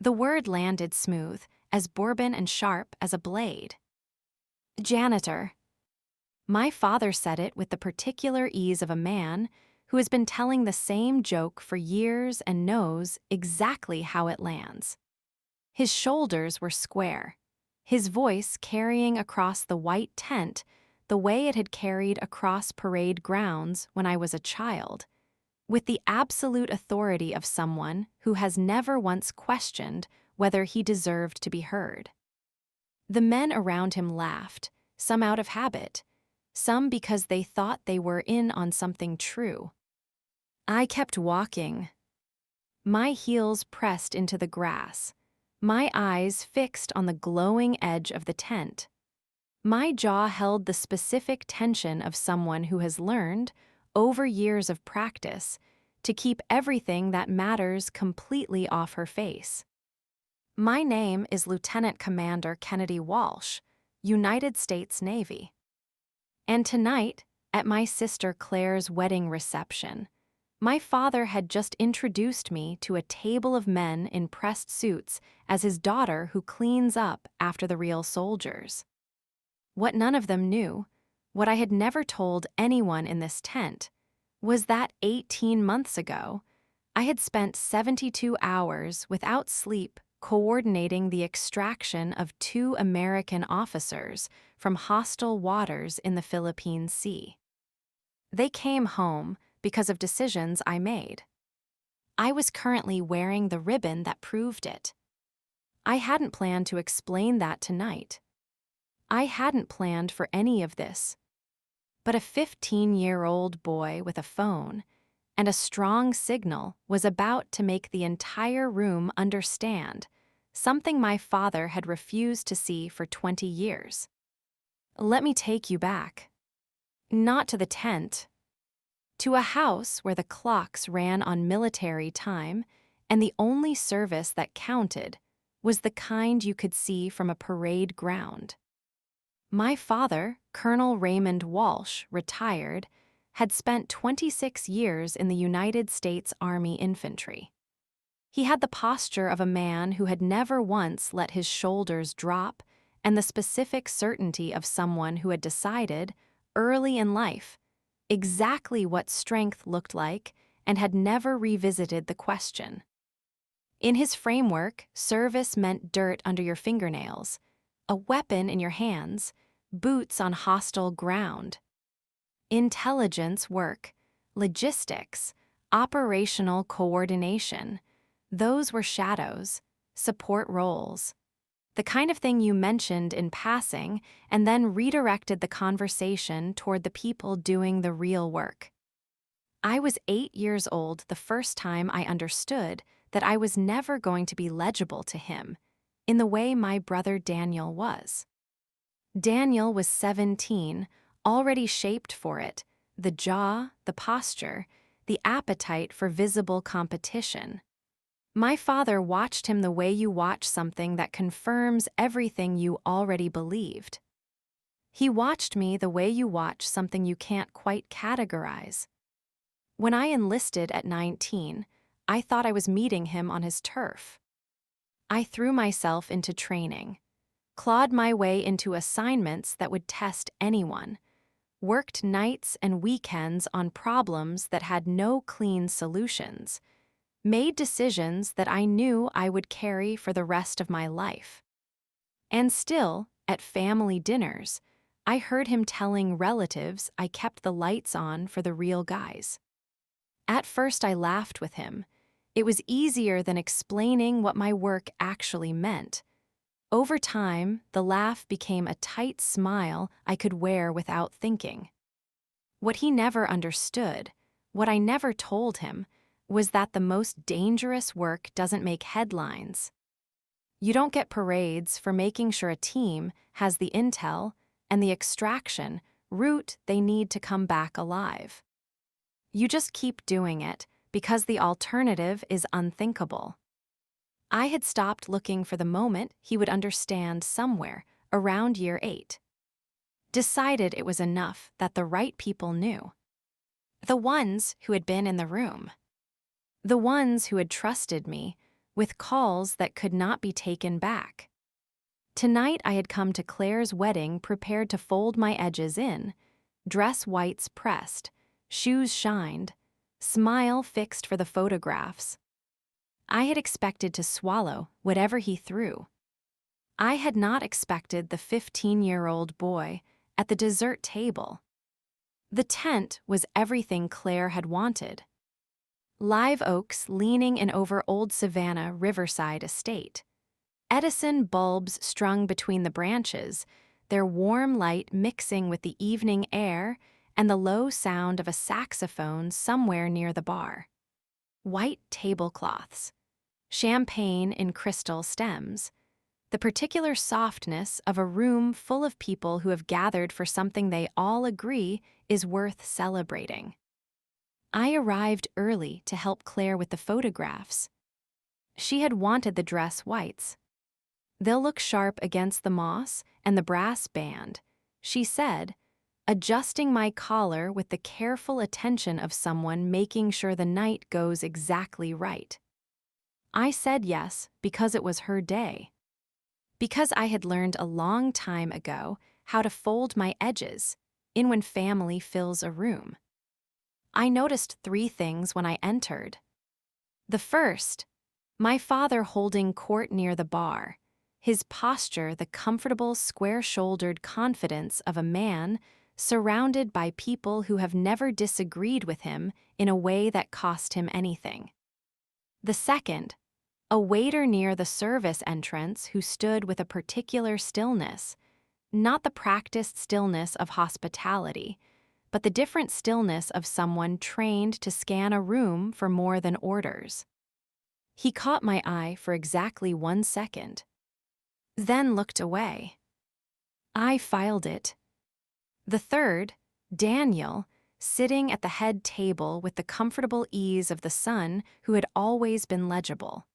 The word landed smooth, as bourbon and sharp as a blade. Janitor. My father said it with the particular ease of a man who has been telling the same joke for years and knows exactly how it lands. His shoulders were square, his voice carrying across the white tent the way it had carried across parade grounds when I was a child, with the absolute authority of someone who has never once questioned whether he deserved to be heard. The men around him laughed, some out of habit, some because they thought they were in on something true. I kept walking, my heels pressed into the grass, my eyes fixed on the glowing edge of the tent. My jaw held the specific tension of someone who has learned, over years of practice, to keep everything that matters completely off her face. My name is Lieutenant Commander Kennedy Walsh, United States Navy. And tonight, at my sister Claire's wedding reception, my father had just introduced me to a table of men in pressed suits as his daughter who cleans up after the real soldiers. What none of them knew, what I had never told anyone in this tent, was that 18 months ago, I had spent 72 hours without sleep coordinating the extraction of 2 American officers from hostile waters in the Philippine Sea. They came home because of decisions I made. I was currently wearing the ribbon that proved it. I hadn't planned to explain that tonight. I hadn't planned for any of this. But a 15-year-old boy with a phone and a strong signal was about to make the entire room understand something my father had refused to see for 20 years. Let me take you back. Not to the tent. To a house where the clocks ran on military time and the only service that counted was the kind you could see from a parade ground. My father, Colonel Raymond Walsh, retired, had spent 26 years in the United States Army Infantry. He had the posture of a man who had never once let his shoulders drop and the specific certainty of someone who had decided, early in life, exactly what strength looked like and had never revisited the question. In his framework, service meant dirt under your fingernails, a weapon in your hands, boots on hostile ground. Intelligence work, logistics, operational coordination, those were shadows, support roles. The kind of thing you mentioned in passing and then redirected the conversation toward the people doing the real work. I was 8 years old the first time I understood that I was never going to be legible to him, in the way my brother Daniel was. Daniel was 17, already shaped for it, the jaw, the posture, the appetite for visible competition. My father watched him the way you watch something that confirms everything you already believed. He watched me the way you watch something you can't quite categorize. When I enlisted at 19, I thought I was meeting him on his turf. I threw myself into training, clawed my way into assignments that would test anyone, worked nights and weekends on problems that had no clean solutions, made decisions that I knew I would carry for the rest of my life. And still, at family dinners, I heard him telling relatives I kept the lights on for the real guys. At first I laughed with him. It was easier than explaining what my work actually meant. Over time, the laugh became a tight smile I could wear without thinking. What he never understood, what I never told him, was that the most dangerous work doesn't make headlines. You don't get parades for making sure a team has the intel and the extraction route they need to come back alive. You just keep doing it because the alternative is unthinkable. I had stopped looking for the moment he would understand somewhere around year 8. Decided it was enough that the right people knew. The ones who had been in the room. The ones who had trusted me with calls that could not be taken back. Tonight I had come to Claire's wedding prepared to fold my edges in, dress whites pressed, shoes shined, smile fixed for the photographs. I had expected to swallow whatever he threw. I had not expected the 15-year-old boy at the dessert table. The tent was everything Claire had wanted. Live oaks leaning in over old Savannah Riverside estate. Edison bulbs strung between the branches, their warm light mixing with the evening air and the low sound of a saxophone somewhere near the bar. White tablecloths, champagne in crystal stems, the particular softness of a room full of people who have gathered for something they all agree is worth celebrating. I arrived early to help Claire with the photographs. She had wanted the dress whites. They'll look sharp against the moss and the brass band, she said, adjusting my collar with the careful attention of someone making sure the night goes exactly right. I said yes because it was her day. Because I had learned a long time ago how to fold my edges in when family fills a room. I noticed 3 things when I entered. The first, my father holding court near the bar, his posture the comfortable, square-shouldered confidence of a man surrounded by people who have never disagreed with him in a way that cost him anything. The second, a waiter near the service entrance who stood with a particular stillness, not the practiced stillness of hospitality, but the different stillness of someone trained to scan a room for more than orders. He caught my eye for exactly 1 second, then looked away. I filed it. The third, Daniel, sitting at the head table with the comfortable ease of the son who had always been legible.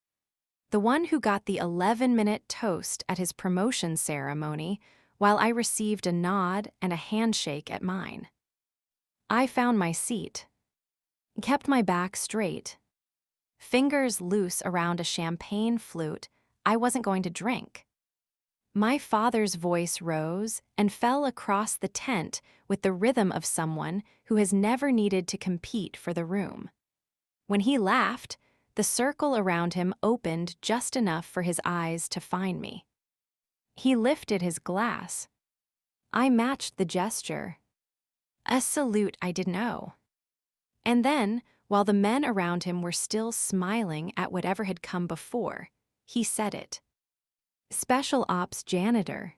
The one who got the 11-minute toast at his promotion ceremony while I received a nod and a handshake at mine. I found my seat, kept my back straight, fingers loose around a champagne flute I wasn't going to drink. My father's voice rose and fell across the tent with the rhythm of someone who has never needed to compete for the room. When he laughed, the circle around him opened just enough for his eyes to find me. He lifted his glass. I matched the gesture. A salute I didn't owe. And then, while the men around him were still smiling at whatever had come before, he said it. Special Ops Janitor.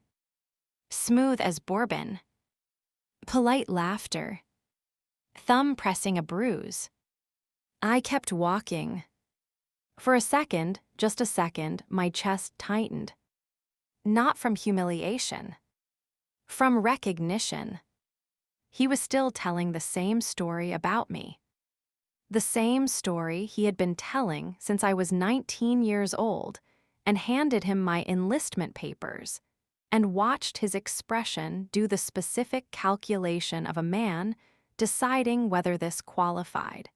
Smooth as bourbon. Polite laughter. Thumb pressing a bruise. I kept walking. For a second, just a second, my chest tightened. Not from humiliation. From recognition. He was still telling the same story about me. The same story he had been telling since I was 19 years old, and handed him my enlistment papers, and watched his expression do the specific calculation of a man deciding whether this qualified.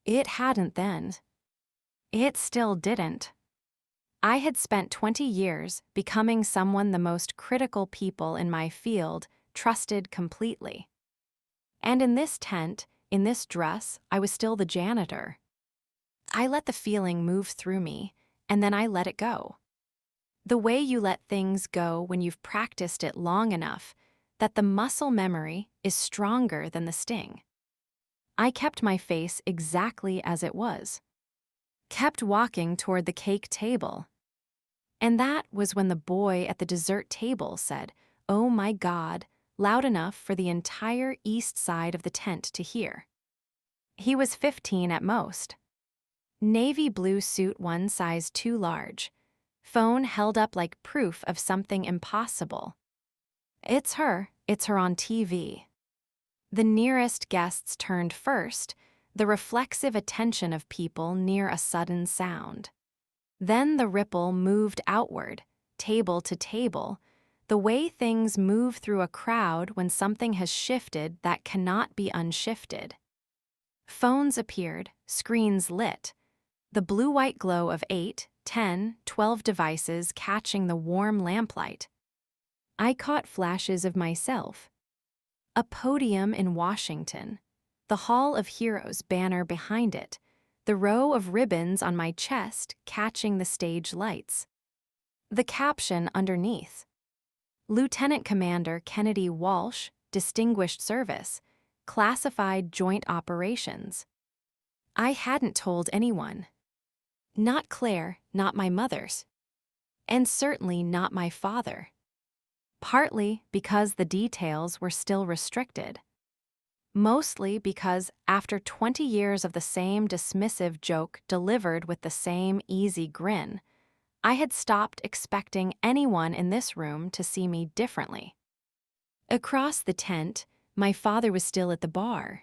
It hadn't then. It still didn't. I had spent 20 years becoming someone the most critical people in my field trusted completely. And in this tent, in this dress, I was still the janitor. I let the feeling move through me, and then I let it go. The way you let things go when you've practiced it long enough that the muscle memory is stronger than the sting. I kept my face exactly as it was. Kept walking toward the cake table. And that was when the boy at the dessert table said, "Oh my God," loud enough for the entire east side of the tent to hear. He was 15 at most. Navy blue suit 1 size too large. Phone held up like proof of something impossible. It's her on TV. The nearest guests turned first, the reflexive attention of people near a sudden sound. Then the ripple moved outward, table to table, the way things move through a crowd when something has shifted that cannot be unshifted. Phones appeared, screens lit. the blue-white glow of 8, 10, 12 devices catching the warm lamplight. I caught flashes of myself. A podium in Washington, the Hall of Heroes banner behind it, the row of ribbons on my chest catching the stage lights. The caption underneath: Lieutenant Commander Kennedy Walsh, Distinguished Service, Classified Joint Operations. I hadn't told anyone. Not Claire, not my mother's. And certainly not my father. Partly because the details were still restricted. Mostly because after 20 years of the same dismissive joke delivered with the same easy grin, I had stopped expecting anyone in this room to see me differently. Across the tent, my father was still at the bar.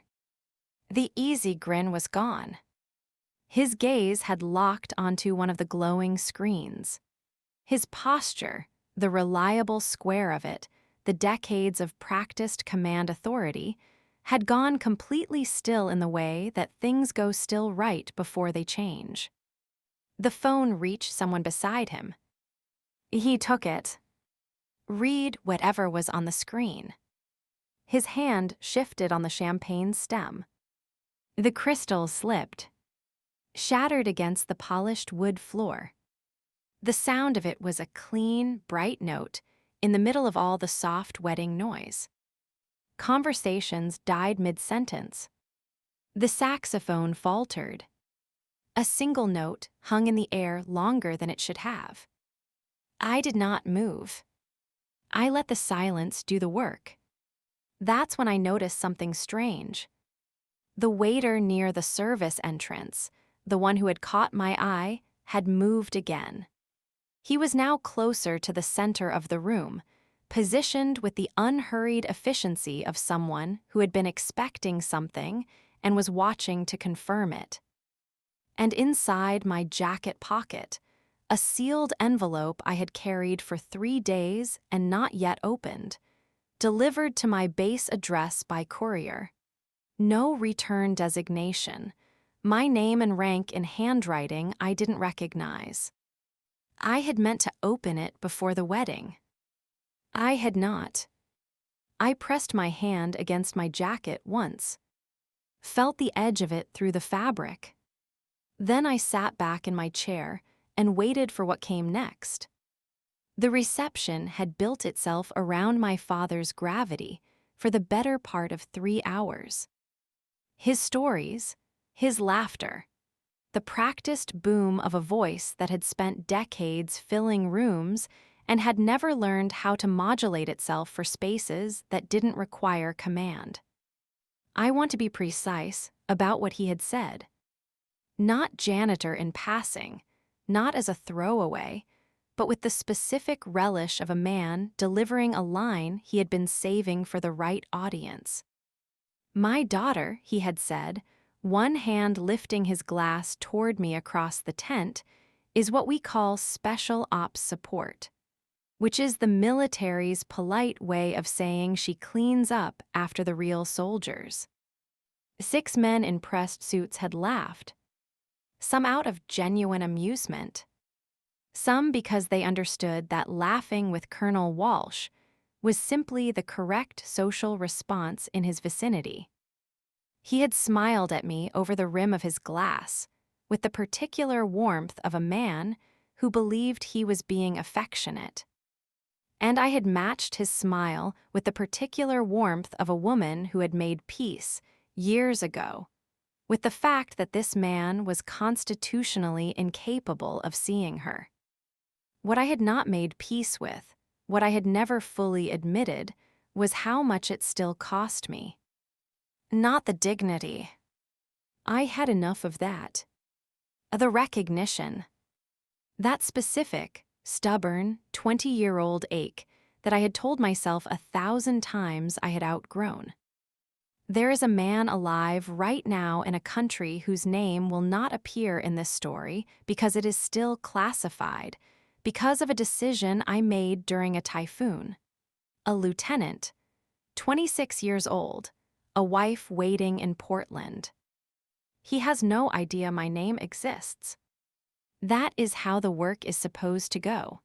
The easy grin was gone. His gaze had locked onto one of the glowing screens. His posture, the reliable square of it, the decades of practiced command authority, had gone completely still in the way that things go still right before they change. The phone reached someone beside him. He took it. Read whatever was on the screen. His hand shifted on the champagne stem. The crystal slipped, shattered against the polished wood floor. The sound of it was a clean, bright note in the middle of all the soft wedding noise. Conversations died mid-sentence. The saxophone faltered. A single note hung in the air longer than it should have. I did not move. I let the silence do the work. That's when I noticed something strange. The waiter near the service entrance, the one who had caught my eye, had moved again. He was now closer to the center of the room, positioned with the unhurried efficiency of someone who had been expecting something and was watching to confirm it. And inside my jacket pocket, a sealed envelope I had carried for 3 days and not yet opened, delivered to my base address by courier. No return designation, my name and rank in handwriting I didn't recognize. I had meant to open it before the wedding. I had not. I pressed my hand against my jacket once, felt the edge of it through the fabric. Then I sat back in my chair and waited for what came next. The reception had built itself around my father's gravity for the better part of 3 hours. His stories, his laughter, the practiced boom of a voice that had spent decades filling rooms and had never learned how to modulate itself for spaces that didn't require command. I want to be precise about what he had said. Not janitor in passing, not as a throwaway, but with the specific relish of a man delivering a line he had been saving for the right audience. My daughter, he had said, one hand lifting his glass toward me across the tent, is what we call special ops support, which is the military's polite way of saying she cleans up after the real soldiers. 6 men in pressed suits had laughed, some out of genuine amusement, some because they understood that laughing with Colonel Walsh was simply the correct social response in his vicinity. He had smiled at me over the rim of his glass, with the particular warmth of a man who believed he was being affectionate. And I had matched his smile with the particular warmth of a woman who had made peace, years ago, with the fact that this man was constitutionally incapable of seeing her. What I had not made peace with, what I had never fully admitted, was how much it still cost me. Not the dignity. I had enough of that. The recognition. That specific, stubborn, 20-year-old ache that I had told myself 1,000 times I had outgrown. There is a man alive right now in a country whose name will not appear in this story because it is still classified, because of a decision I made during a typhoon. A lieutenant, 26 years old, a wife waiting in Portland. He has no idea my name exists. That is how the work is supposed to go.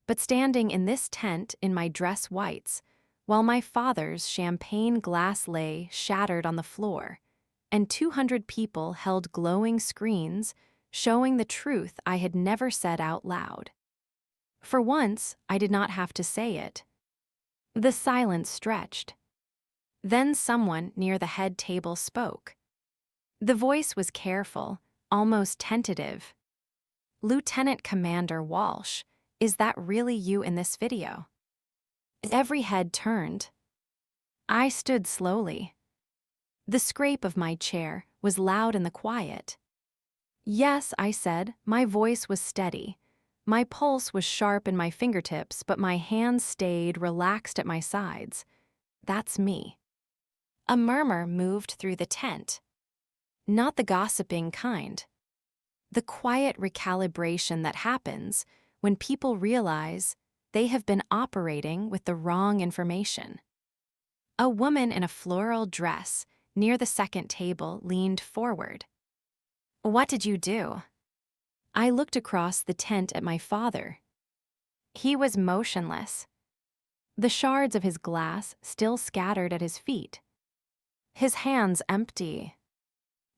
But standing in this tent in my dress whites, while my father's champagne glass lay shattered on the floor, and 200 people held glowing screens showing the truth I had never said out loud. For once, I did not have to say it. The silence stretched. Then someone near the head table spoke. The voice was careful, almost tentative. "Lieutenant Commander Walsh, is that really you in this video?" Every head turned. I stood slowly. The scrape of my chair was loud in the quiet. "Yes," I said. My voice was steady. My pulse was sharp in my fingertips, but my hands stayed relaxed at my sides. "That's me." A murmur moved through the tent. Not the gossiping kind. The quiet recalibration that happens when people realize they have been operating with the wrong information. A woman in a floral dress near the second table leaned forward. "What did you do?" I looked across the tent at my father. He was motionless, the shards of his glass still scattered at his feet. His hands empty.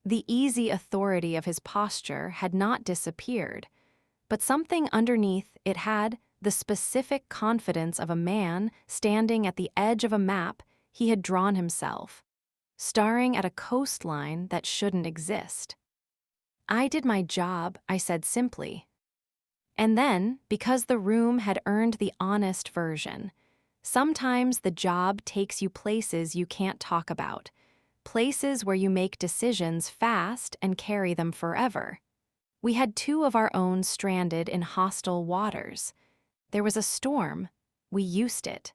The easy authority of his posture had not disappeared, but something underneath it had the specific confidence of a man standing at the edge of a map he had drawn himself, staring at a coastline that shouldn't exist. "I did my job," I said simply. And then, because the room had earned the honest version, sometimes the job takes you places you can't talk about, places where you make decisions fast and carry them forever. We had 2 of our own stranded in hostile waters. There was a storm. We used it.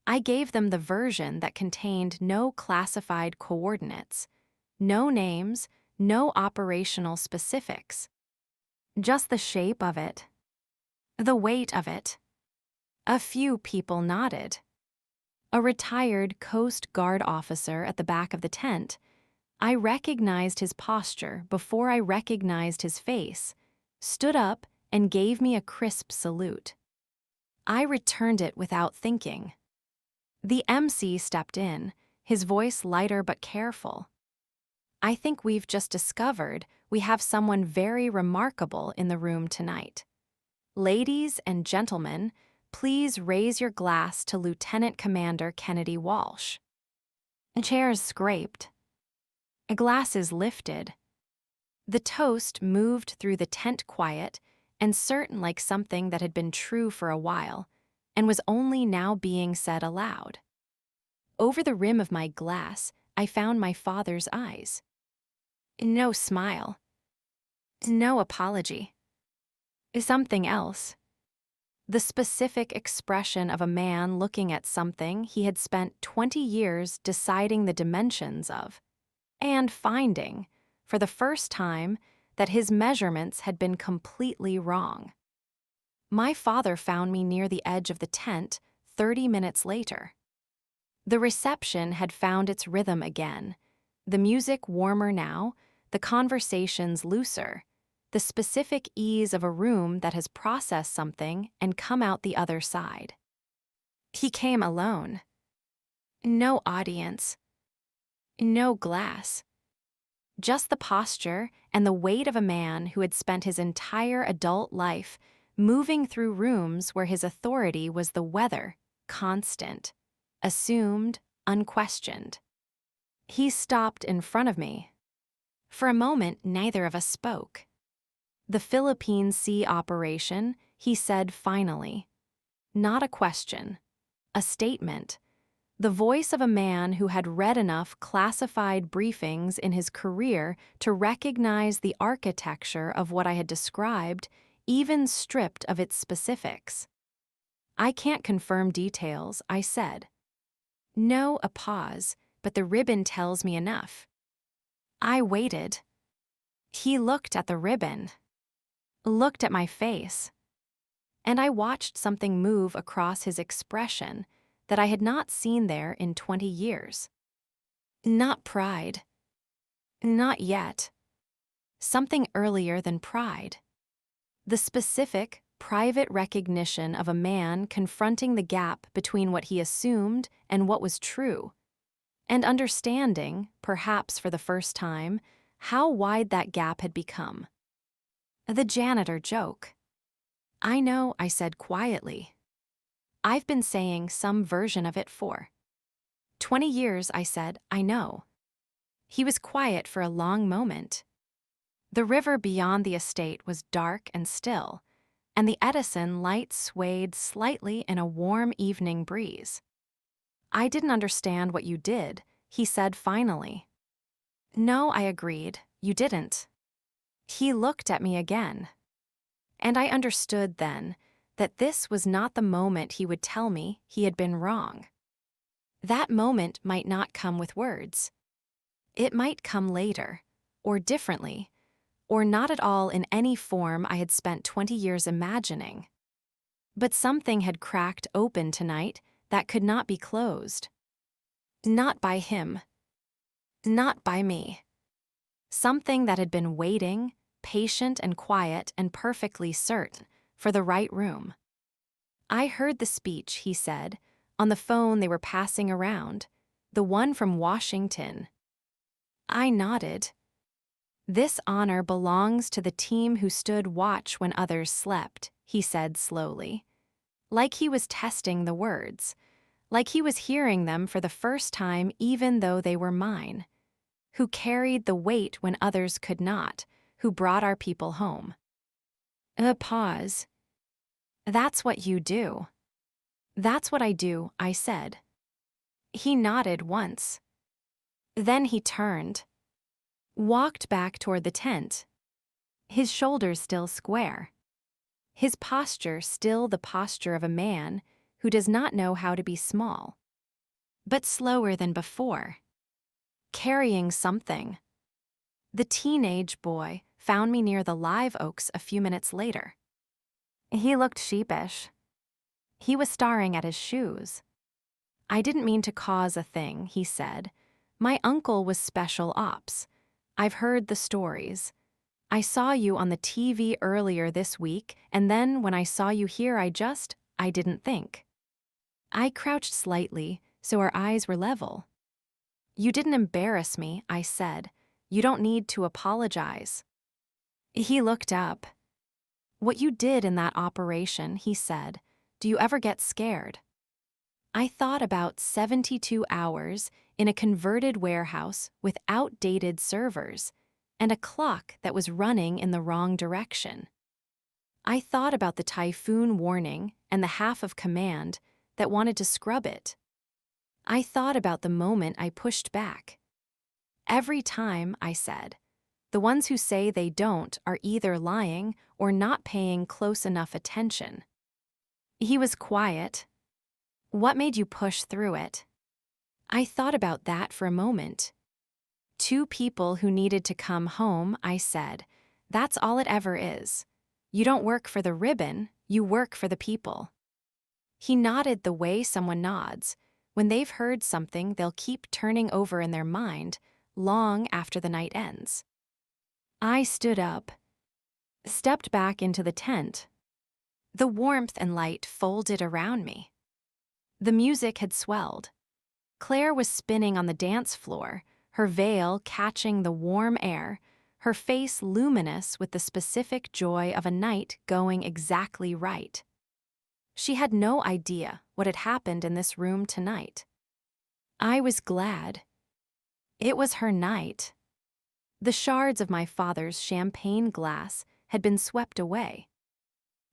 I gave them the version that contained no classified coordinates, no names, no operational specifics. Just the shape of it. The weight of it. A few people nodded. A retired Coast Guard officer at the back of the tent. I recognized his posture before I recognized his face, stood up and gave me a crisp salute. I returned it without thinking. The MC stepped in, his voice lighter but careful. "I think we've just discovered we have someone very remarkable in the room tonight. Ladies and gentlemen, please raise your glass to Lieutenant Commander Kennedy Walsh." Chairs scraped. Glasses lifted. The toast moved through the tent quiet and certain like something that had been true for a while and was only now being said aloud. Over the rim of my glass, I found my father's eyes. No smile. No apology. Something else. The specific expression of a man looking at something he had spent 20 years deciding the dimensions of, and finding, for the first time, that his measurements had been completely wrong. My father found me near the edge of the tent 30 minutes later. The reception had found its rhythm again, the music warmer now, the conversations looser, the specific ease of a room that has processed something and come out the other side. He came alone. No audience. No glass. Just the posture and the weight of a man who had spent his entire adult life moving through rooms where his authority was the weather, constant, assumed, unquestioned. He stopped in front of me. For a moment, neither of us spoke. "The Philippine Sea Operation," he said finally. Not a question. A statement. The voice of a man who had read enough classified briefings in his career to recognize the architecture of what I had described, even stripped of its specifics. "I can't confirm details," I said. No, a pause, but the ribbon tells me enough. I waited. He looked at the ribbon, looked at my face, and I watched something move across his expression that I had not seen there in 20 years. Not pride. Not yet. Something earlier than pride. The specific, private recognition of a man confronting the gap between what he assumed and what was true, and understanding, perhaps for the first time, how wide that gap had become. The janitor joke. I know, I said quietly. I've been saying some version of it for 20 years, I said, I know. He was quiet for a long moment. The river beyond the estate was dark and still, and the Edison light swayed slightly in a warm evening breeze. I didn't understand what you did, he said finally. No, I agreed, you didn't. He looked at me again. And I understood then that this was not the moment he would tell me he had been wrong. That moment might not come with words. It might come later, or differently, or not at all in any form I had spent 20 years imagining. But something had cracked open tonight that could not be closed. Not by him. Not by me. Something that had been waiting, patient and quiet and perfectly certain, for the right room. I heard the speech, he said, on the phone they were passing around, the one from Washington. I nodded. This honor belongs to the team who stood watch when others slept, he said slowly. Like he was testing the words, like he was hearing them for the first time even though they were mine. Who carried the weight when others could not, who brought our people home. A pause. That's what you do. That's what I do, I said. He nodded once. Then he turned. Walked back toward the tent. His shoulders still square. His posture still the posture of a man who does not know how to be small. But slower than before. Carrying something. The teenage boy found me near the live oaks a few minutes later. He looked sheepish. He was staring at his shoes. I didn't mean to cause a thing, he said. My uncle was special ops. I've heard the stories. I saw you on the TV earlier this week, and then when I saw you here I didn't think. I crouched slightly, so our eyes were level. You didn't embarrass me, I said. You don't need to apologize. He looked up. What you did in that operation, he said, do you ever get scared? I thought about 72 hours in a converted warehouse with outdated servers and a clock that was running in the wrong direction. I thought about the typhoon warning and the half of command that wanted to scrub it. I thought about the moment I pushed back. Every time, I said, the ones who say they don't are either lying or not paying close enough attention. He was quiet. What made you push through it? I thought about that for a moment. 2 people who needed to come home, I said. That's all it ever is. You don't work for the ribbon, you work for the people. He nodded the way someone nods. When they've heard something, they'll keep turning over in their mind long after the night ends. I stood up, stepped back into the tent. The warmth and light folded around me. The music had swelled. Claire was spinning on the dance floor, her veil catching the warm air, her face luminous with the specific joy of a night going exactly right. She had no idea what had happened in this room tonight. I was glad. It was her night. The shards of my father's champagne glass had been swept away.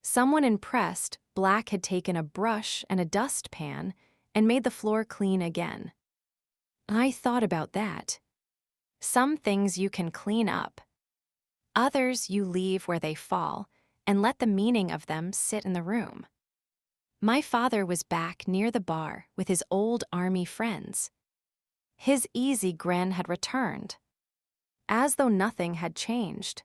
Someone impressed Black had taken a brush and a dustpan and made the floor clean again. I thought about that. Some things you can clean up. Others you leave where they fall and let the meaning of them sit in the room. My father was back near the bar with his old army friends. His easy grin had returned, as though nothing had changed.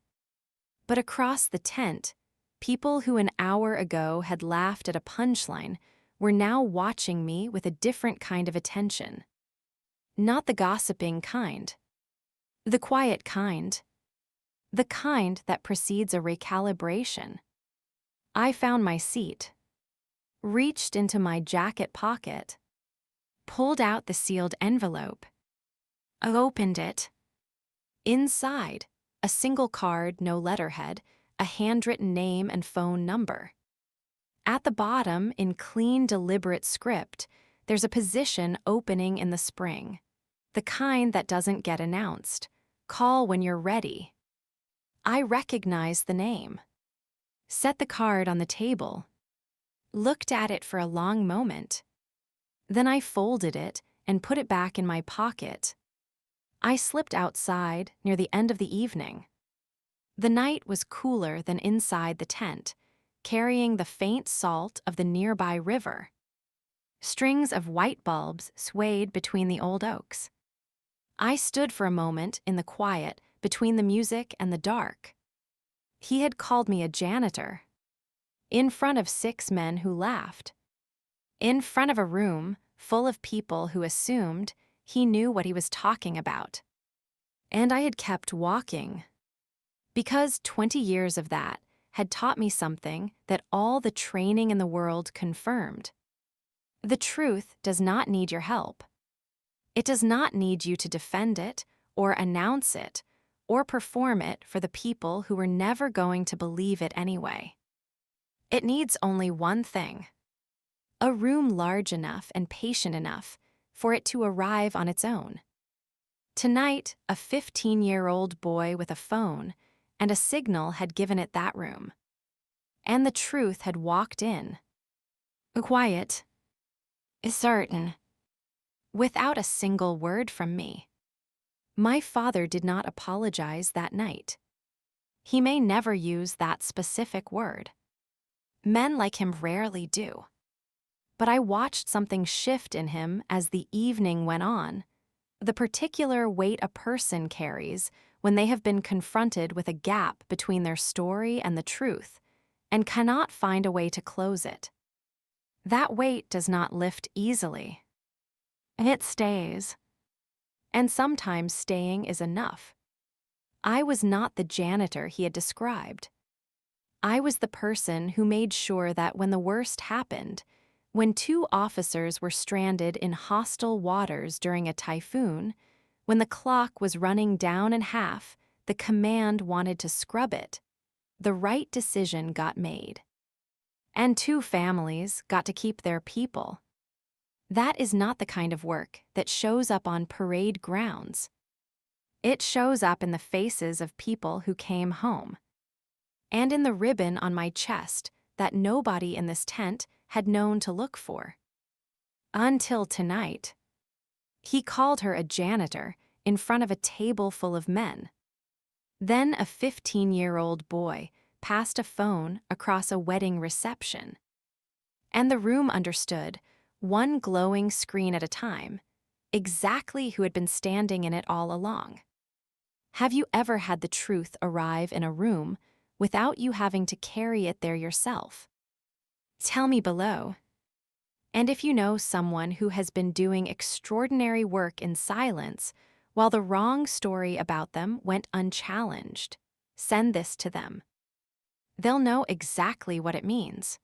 But across the tent, people who an hour ago had laughed at a punchline were now watching me with a different kind of attention. Not the gossiping kind. The quiet kind. The kind that precedes a recalibration. I found my seat, reached into my jacket pocket, pulled out the sealed envelope. I opened it. Inside, a single card, no letterhead, a handwritten name and phone number. At the bottom, in clean, deliberate script, there's a position opening in the spring, the kind that doesn't get announced. Call when you're ready. I recognized the name. Set the card on the table. Looked at it for a long moment. Then I folded it and put it back in my pocket. I slipped outside near the end of the evening. The night was cooler than inside the tent, carrying the faint salt of the nearby river. Strings of white bulbs swayed between the old oaks. I stood for a moment in the quiet between the music and the dark. He had called me a janitor. In front of 6 men who laughed. In front of a room full of people who assumed he knew what he was talking about. And I had kept walking. Because 20 years of that had taught me something that all the training in the world confirmed. The truth does not need your help. It does not need you to defend it, or announce it, or perform it for the people who were never going to believe it anyway. It needs only one thing: a room large enough and patient enough for it to arrive on its own. Tonight, a 15-year-old boy with a phone and a signal had given it that room. And the truth had walked in. Quiet. Certain. Without a single word from me. My father did not apologize that night. He may never use that specific word. Men like him rarely do. But I watched something shift in him as the evening went on, the particular weight a person carries when they have been confronted with a gap between their story and the truth, and cannot find a way to close it. That weight does not lift easily. It stays. And sometimes staying is enough. I was not the janitor he had described. I was the person who made sure that when the worst happened, when 2 officers were stranded in hostile waters during a typhoon, when the clock was running down in half, the command wanted to scrub it, the right decision got made. And 2 families got to keep their people. That is not the kind of work that shows up on parade grounds. It shows up in the faces of people who came home. And in the ribbon on my chest that nobody in this tent had known to look for. Until tonight. He called her a janitor in front of a table full of men. Then a 15-year-old boy passed a phone across a wedding reception. And the room understood, one glowing screen at a time, exactly who had been standing in it all along. Have you ever had the truth arrive in a room without you having to carry it there yourself? Tell me below. And if you know someone who has been doing extraordinary work in silence while the wrong story about them went unchallenged, send this to them. They'll know exactly what it means.